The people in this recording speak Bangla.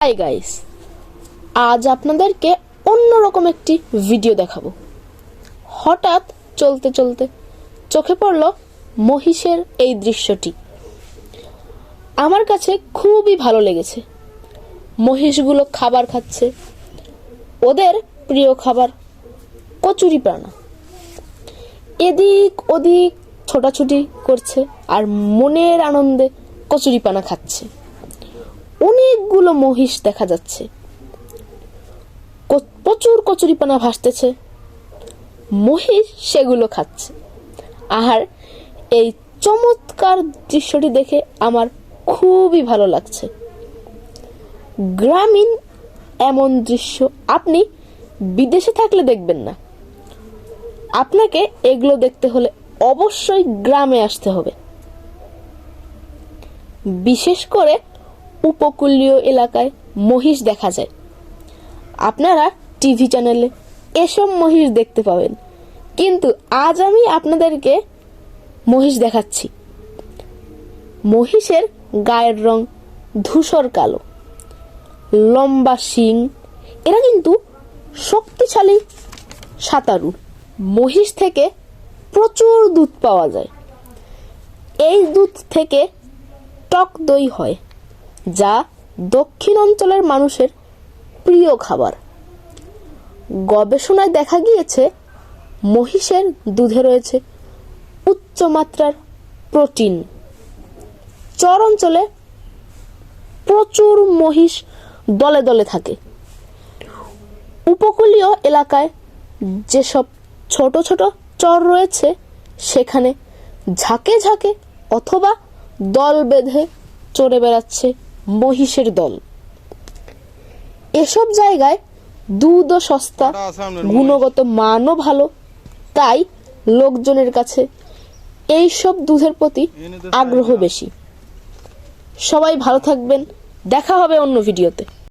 হাই গাইস, আজ আপনাদেরকে অন্যরকম একটি ভিডিও দেখাবো। হঠাৎ চলতে চলতে চোখে পড়ল মহিষের এই দৃশ্যটি। আমার কাছে খুবই ভালো লেগেছে। মহিষগুলো খাবার খাচ্ছে, ওদের প্রিয় খাবার কচুরিপানা। এদিক ওদিক ছোটাছুটি করছে আর মনের আনন্দে কচুরিপানা খাচ্ছে। অনেকগুলো মহিষ দেখা যাচ্ছে, প্রচুর কচুরিপানা ভাসতেছে, মহিষ সেগুলো খাচ্ছে। আর এই চমৎকার দৃশ্যটি দেখে আমার খুবই ভালো লাগছে। গ্রামীণ এমন দৃশ্য আপনি বিদেশে থাকলে দেখবেন না। আপনাকে এগুলো দেখতে হলে অবশ্যই গ্রামে আসতে হবে। বিশেষ করে উপকূলীয় এলাকায় মহিষ দেখা যায়। আপনারা টিভি চ্যানেলে এসব মহিষ দেখতে পাবেন, কিন্তু আজ আমি আপনাদেরকে মহিষ দেখাচ্ছি। মহিষের গায়ের রং ধূসর কালো, লম্বা শিং। এরা কিন্তু শক্তিশালী সাঁতারু। মহিষ থেকে প্রচুর দুধ পাওয়া যায়। এই দুধ থেকে টক দই হয়, যা দক্ষিণ অঞ্চলের মানুষের প্রিয় খাবার। গবেষণায় দেখা গিয়েছে মহিষের দুধে রয়েছে উচ্চমাত্রার প্রোটিন। চর অঞ্চলে প্রচুর মহিষ দলে দলে থাকে। উপকূলীয় এলাকায় যেসব ছোট ছোট চর রয়েছে, সেখানে ঝাঁকে ঝাঁকে অথবা দল বেঁধে চড়ে বেড়াচ্ছে মহিষের দল। এসব জায়গায় দুধও সস্তা, গুণগত মানও ভালো, তাই লোকজনের কাছে এইসব দুধের প্রতি আগ্রহ বেশি। সবাই ভালো থাকবেন, দেখা হবে অন্য ভিডিওতে।